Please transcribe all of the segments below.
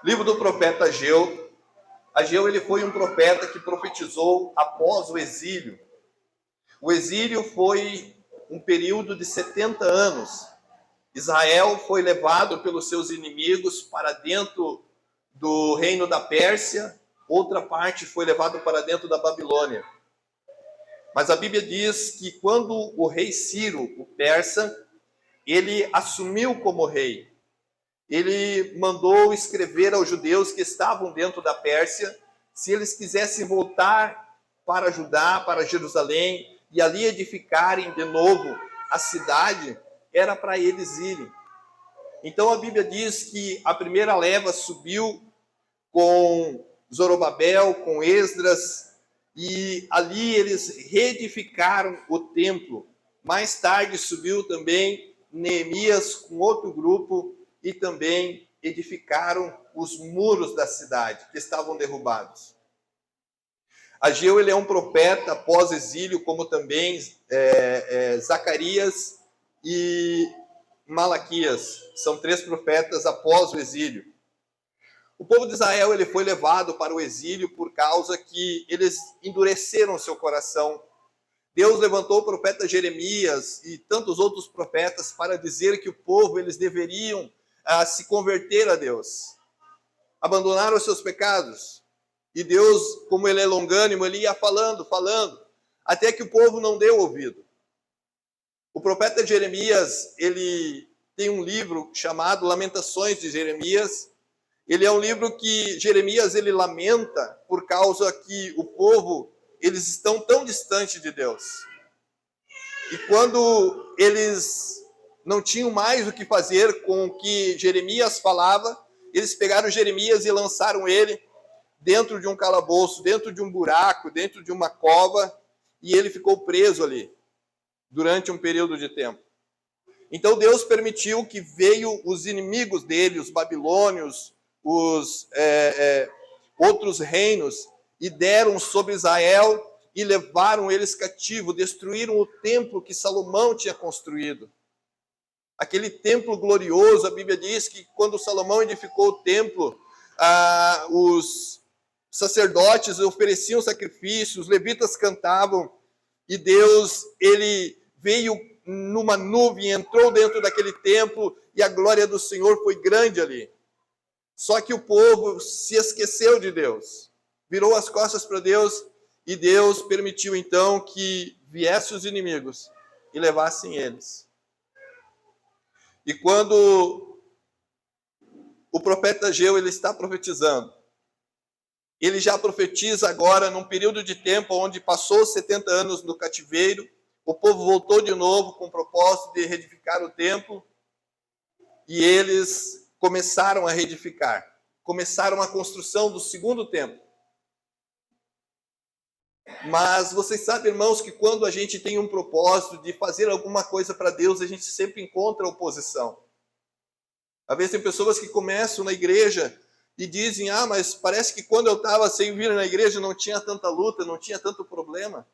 Livro do profeta Ageu. Ageu ele foi um profeta que profetizou após o exílio. O exílio foi um período de 70 anos. Israel foi levado pelos seus inimigos para dentro do reino da Pérsia, outra parte foi levado para dentro da Babilônia. Mas a Bíblia diz que quando o rei Ciro, o persa, ele assumiu como rei, ele mandou escrever aos judeus que estavam dentro da Pérsia, se eles quisessem voltar para Judá, para Jerusalém, e ali edificarem de novo a cidade, era para eles irem. Então a Bíblia diz que a primeira leva subiu com Zorobabel, com Esdras, e ali eles reedificaram o templo. Mais tarde subiu também Neemias com outro grupo e também edificaram os muros da cidade que estavam derrubados. Ageu ele é um profeta pós-exílio, como também Zacarias e Malaquias. São 3 profetas após o exílio. O povo de Israel ele foi levado para o exílio por causa que eles endureceram seu coração. Deus levantou o profeta Jeremias e tantos outros profetas para dizer que o povo eles deveriam se converter a Deus, abandonar os seus pecados. E Deus, como ele é longânimo, ele ia falando, até que o povo não deu ouvido. O profeta Jeremias, ele tem um livro chamado Lamentações de Jeremias. Ele é um livro que Jeremias ele lamenta por causa que o povo eles estão tão distantes de Deus. E quando eles não tinham mais o que fazer com o que Jeremias falava, eles pegaram Jeremias e lançaram ele dentro de um calabouço, dentro de um buraco, dentro de uma cova, e ele ficou preso ali durante um período de tempo. Então Deus permitiu que veio os inimigos dele, os babilônios, os outros reinos, e deram sobre Israel e levaram eles cativos, destruíram o templo que Salomão tinha construído. Aquele templo glorioso, a Bíblia diz que quando Salomão edificou o templo, os sacerdotes ofereciam sacrifícios, os levitas cantavam, e Deus, ele veio numa nuvem, entrou dentro daquele templo, e a glória do Senhor foi grande ali. Só que o povo se esqueceu de Deus, virou as costas para Deus, e Deus permitiu então que viessem os inimigos e levassem eles. E quando o profeta Ageu ele está profetizando, ele já profetiza agora num período de tempo onde passou 70 anos no cativeiro, o povo voltou de novo com o propósito de reedificar o templo, e eles começaram a reedificar, começaram a construção do segundo templo. Mas vocês sabem, irmãos, que quando a gente tem um propósito de fazer alguma coisa para Deus, a gente sempre encontra oposição. Às vezes tem pessoas que começam na igreja e dizem, mas parece que quando eu estava sem vir na igreja não tinha tanta luta, não tinha tanto problema.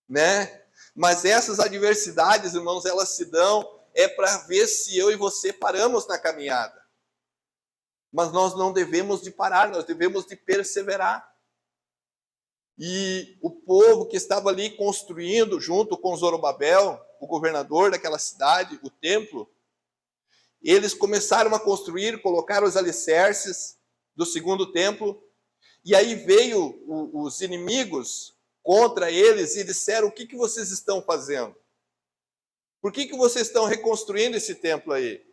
Né? Mas essas adversidades, irmãos, elas se dão para ver se eu e você paramos na caminhada. Mas nós não devemos de parar, nós devemos de perseverar. E o povo que estava ali construindo, junto com Zorobabel, o governador daquela cidade, o templo, eles começaram a construir, colocaram os alicerces do segundo templo, e aí veio os inimigos contra eles e disseram, o que vocês estão fazendo? Por que vocês estão reconstruindo esse templo aí?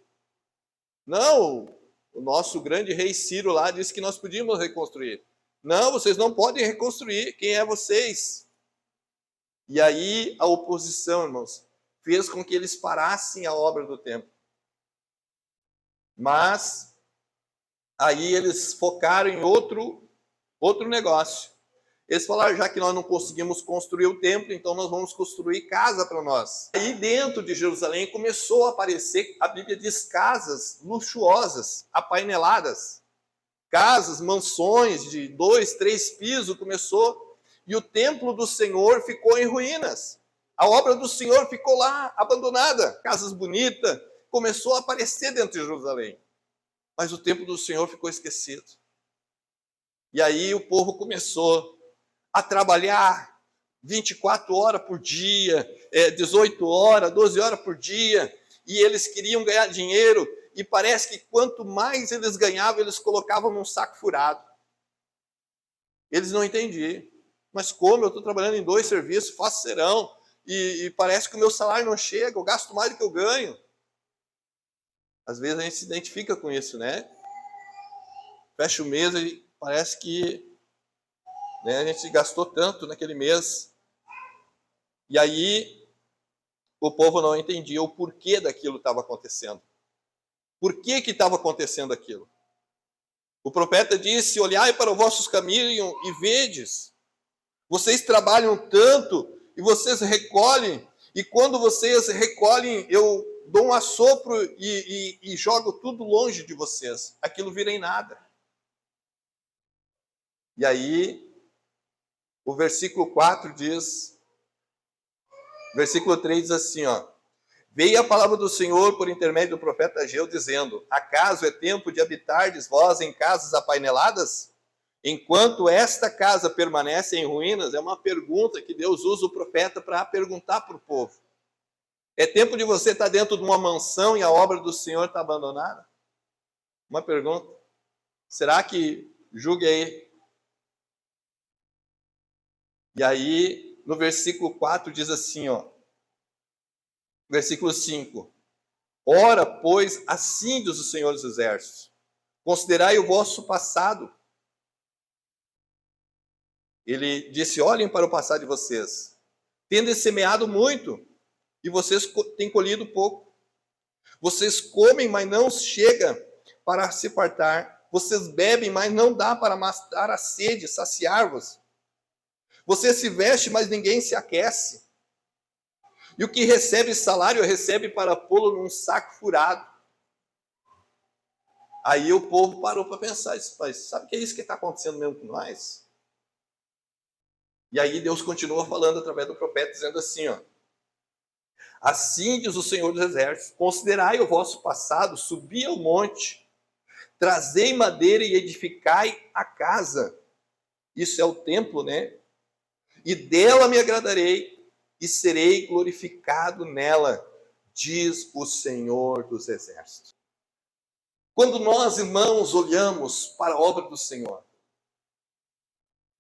Não, o nosso grande rei Ciro lá disse que nós podíamos reconstruir. Não, vocês não podem reconstruir. Quem é vocês? E aí a oposição, irmãos, fez com que eles parassem a obra do templo. Mas aí eles focaram em outro negócio. Eles falaram, já que nós não conseguimos construir o templo, então nós vamos construir casa para nós. Aí dentro de Jerusalém começou a aparecer, a Bíblia diz, casas luxuosas, apaineladas. Casas, mansões de 2, 3 pisos começou, e o templo do Senhor ficou em ruínas. A obra do Senhor ficou lá, abandonada. Casas bonitas, começou a aparecer dentro de Jerusalém. Mas o templo do Senhor ficou esquecido. E aí o povo começou a trabalhar 24 horas por dia, 18 horas, 12 horas por dia, e eles queriam ganhar dinheiro, e parece que quanto mais eles ganhavam, eles colocavam num saco furado. Eles não entendiam. Mas como eu estou trabalhando em 2 serviços, faço serão, e parece que o meu salário não chega, eu gasto mais do que eu ganho. Às vezes a gente se identifica com isso, né? Fecha o mês e parece que, né, a gente gastou tanto naquele mês. E aí o povo não entendia o porquê daquilo estava acontecendo. Por que estava acontecendo aquilo? O profeta disse: olhai para os vossos caminhos e vedes. Vocês trabalham tanto e vocês recolhem. E quando vocês recolhem, eu dou um assopro e jogo tudo longe de vocês. Aquilo vira em nada. E aí, o versículo 4 diz, versículo 3 diz assim, ó: veio a palavra do Senhor por intermédio do profeta Ageu, dizendo: acaso é tempo de habitardes vós em casas apaineladas, enquanto esta casa permanece em ruínas? É uma pergunta que Deus usa o profeta para perguntar para o povo. É tempo de você estar dentro de uma mansão e a obra do Senhor está abandonada? Uma pergunta. Será que, julgue aí. E aí, no versículo 4 diz assim, ó, versículo 5: ora, pois, assim diz o Senhor dos Exércitos, considerai o vosso passado. Ele disse: olhem para o passado de vocês. Tendes semeado muito, e vocês têm colhido pouco. Vocês comem, mas não chega para se fartar. Vocês bebem, mas não dá para matar a sede, saciar-vos. Você se veste, mas ninguém se aquece. E o que recebe salário, recebe para pô-lo num saco furado. Aí o povo parou para pensar: sabe que é isso que está acontecendo mesmo com nós? E aí Deus continua falando através do profeta, dizendo assim, ó: assim diz o Senhor dos Exércitos, considerai o vosso passado, subi ao monte, trazei madeira e edificai a casa. Isso é o templo, né? E dela me agradarei e serei glorificado nela, diz o Senhor dos Exércitos. Quando nós, irmãos, olhamos para a obra do Senhor,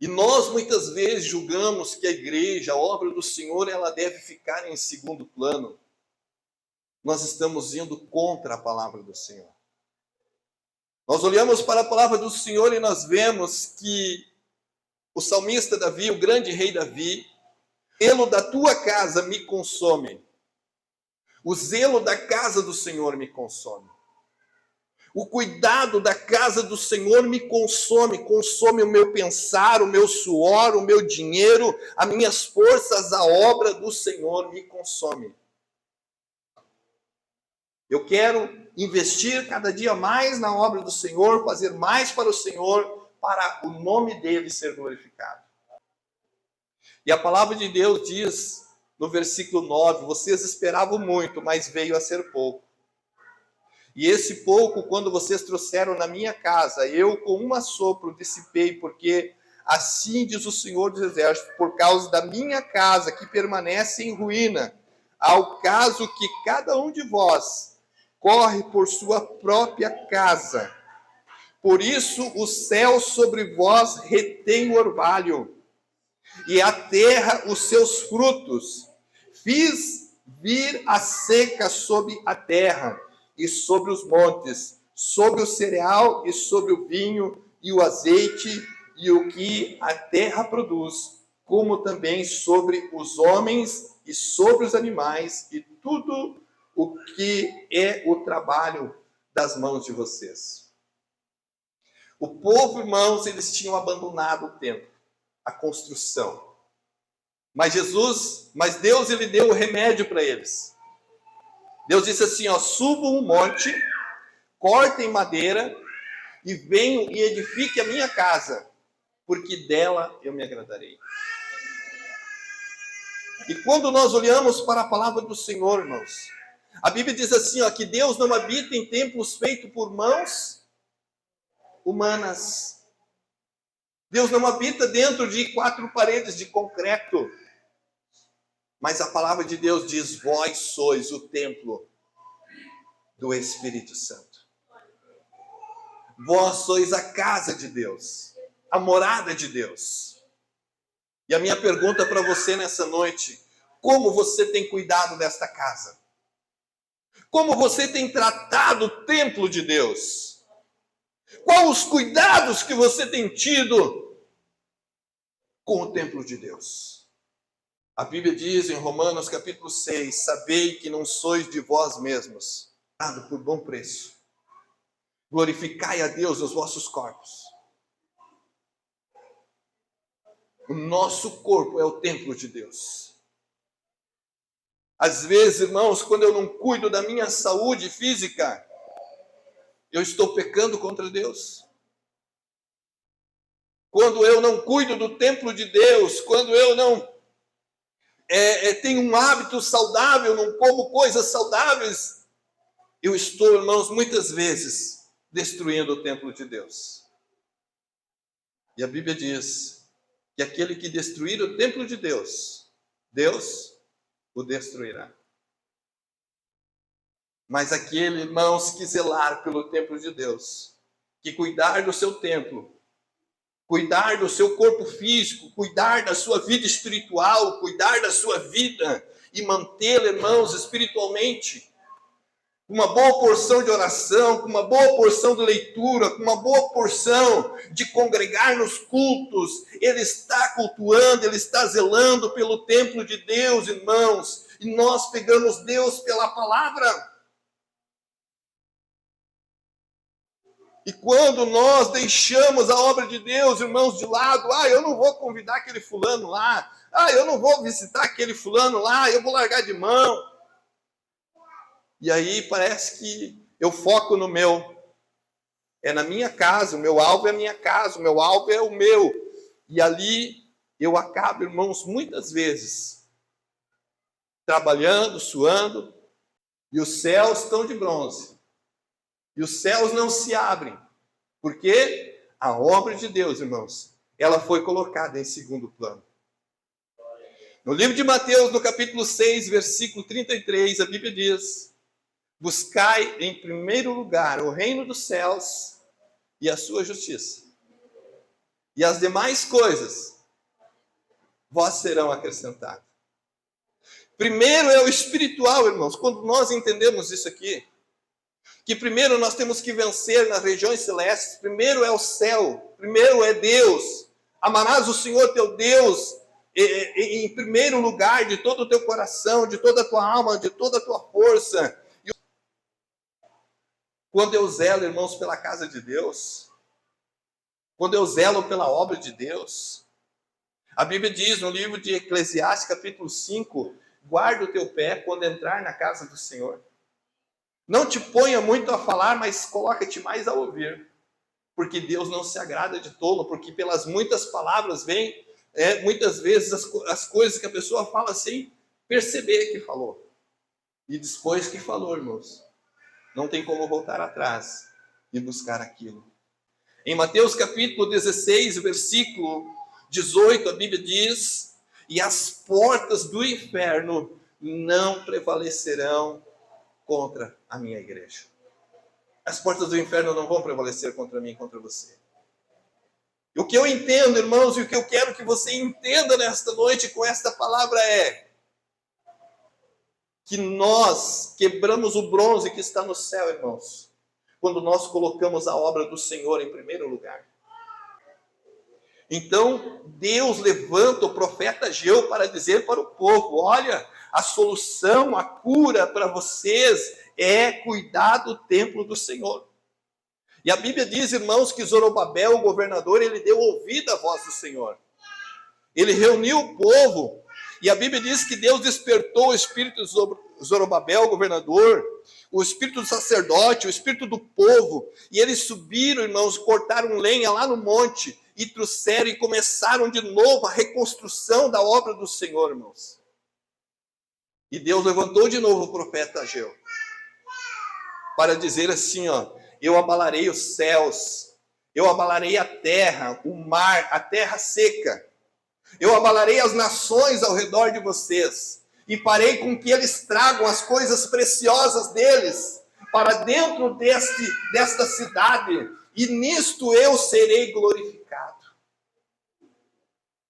e nós muitas vezes julgamos que a igreja, a obra do Senhor, ela deve ficar em segundo plano, nós estamos indo contra a palavra do Senhor. Nós olhamos para a palavra do Senhor e nós vemos que o salmista Davi, o grande rei Davi: o zelo da tua casa me consome. O zelo da casa do Senhor me consome. O cuidado da casa do Senhor me consome, consome o meu pensar, o meu suor, o meu dinheiro, as minhas forças, a obra do Senhor me consome. Eu quero investir cada dia mais na obra do Senhor, fazer mais para o Senhor, para o nome dele ser glorificado. E a palavra de Deus diz, no versículo 9, vocês esperavam muito, mas veio a ser pouco. E esse pouco, quando vocês trouxeram na minha casa, eu com um assopro dissipei, porque assim diz o Senhor dos Exércitos, por causa da minha casa que permanece em ruína, ao caso que cada um de vós corre por sua própria casa. Por isso o céu sobre vós retém o orvalho, e a terra os seus frutos. Fiz vir a seca sobre a terra, e sobre os montes, sobre o cereal e sobre o vinho e o azeite e o que a terra produz, como também sobre os homens e sobre os animais e tudo o que é o trabalho das mãos de vocês. O povo, irmãos, eles tinham abandonado o templo, a construção. Mas Deus, ele deu o remédio para eles. Deus disse assim, ó: subam um monte, cortem madeira e venham e edifiquem a minha casa, porque dela eu me agradarei. E quando nós olhamos para a palavra do Senhor, irmãos, a Bíblia diz assim, ó, que Deus não habita em templos feitos por mãos, humanas. Deus não habita dentro de 4 paredes de concreto. Mas a palavra de Deus diz: vós sois o templo do Espírito Santo. Vós sois a casa de Deus, a morada de Deus. E a minha pergunta para você nessa noite: como você tem cuidado desta casa? Como você tem tratado o templo de Deus? Quais os cuidados que você tem tido com o templo de Deus? A Bíblia diz em Romanos capítulo 6, sabei que não sois de vós mesmos, dado por bom preço. Glorificai a Deus nos vossos corpos. O nosso corpo é o templo de Deus. Às vezes, irmãos, quando eu não cuido da minha saúde física, eu estou pecando contra Deus. Quando eu não cuido do templo de Deus, quando eu não tenho um hábito saudável, não como coisas saudáveis, eu estou, irmãos, muitas vezes destruindo o templo de Deus. E a Bíblia diz que aquele que destruir o templo de Deus, Deus o destruirá. Mas aquele, irmãos, que zelar pelo templo de Deus, que cuidar do seu templo, cuidar do seu corpo físico, cuidar da sua vida espiritual, cuidar da sua vida e mantê-la, irmãos, espiritualmente, com uma boa porção de oração, com uma boa porção de leitura, com uma boa porção de congregar nos cultos. Ele está cultuando, ele está zelando pelo templo de Deus, irmãos, e nós pegamos Deus pela palavra. E quando nós deixamos a obra de Deus, irmãos, de lado, eu não vou convidar aquele fulano lá, eu não vou visitar aquele fulano lá, eu vou largar de mão. E aí parece que eu foco no meu, na minha casa, o meu alvo é a minha casa, o meu alvo é o meu. E ali eu acabo, irmãos, muitas vezes, trabalhando, suando, e os céus estão de bronze. E os céus não se abrem, porque a obra de Deus, irmãos, ela foi colocada em segundo plano. No livro de Mateus, no capítulo 6, versículo 33, a Bíblia diz: buscai em primeiro lugar o reino dos céus e a sua justiça, e as demais coisas vós serão acrescentadas. Primeiro é o espiritual, irmãos. Quando nós entendemos isso aqui, que primeiro nós temos que vencer nas regiões celestes, primeiro é o céu, primeiro é Deus. Amarás o Senhor teu Deus em primeiro lugar de todo o teu coração, de toda a tua alma, de toda a tua força. E quando eu zelo, irmãos, pela casa de Deus, quando eu zelo pela obra de Deus, a Bíblia diz no livro de Eclesiastes, capítulo 5, guarda o teu pé quando entrar na casa do Senhor. Não te ponha muito a falar, mas coloca-te mais a ouvir. Porque Deus não se agrada de tolo, porque pelas muitas palavras vem, muitas vezes, as coisas que a pessoa fala sem perceber que falou. E depois que falou, irmãos, não tem como voltar atrás e buscar aquilo. Em Mateus capítulo 16, versículo 18, a Bíblia diz: e as portas do inferno não prevalecerão contra a minha igreja. As portas do inferno não vão prevalecer contra mim e contra você. E o que eu entendo, irmãos, e o que eu quero que você entenda nesta noite com esta palavra é que nós quebramos o bronze que está no céu, irmãos, quando nós colocamos a obra do Senhor em primeiro lugar. Então, Deus levanta o profeta Ageu para dizer para o povo: olha, a solução, a cura para vocês é cuidar do templo do Senhor. E a Bíblia diz, irmãos, que Zorobabel, o governador, ele deu ouvido à voz do Senhor. Ele reuniu o povo, e a Bíblia diz que Deus despertou o espírito de Zorobabel, o governador, o espírito do sacerdote, o espírito do povo, e eles subiram, irmãos, cortaram lenha lá no monte, e trouxeram e começaram de novo a reconstrução da obra do Senhor, irmãos. E Deus levantou de novo o profeta Ageu para dizer assim, eu abalarei os céus, Eu abalarei a terra, o mar, a terra seca. Eu abalarei as nações ao redor de vocês e farei com que eles tragam as coisas preciosas deles para dentro desta cidade, e nisto eu serei glorificado.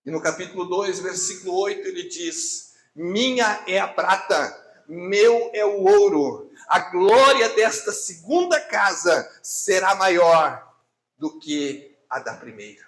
E no capítulo 2, versículo 8, ele diz: minha é a prata, meu é o ouro, a glória desta segunda casa será maior do que a da primeira.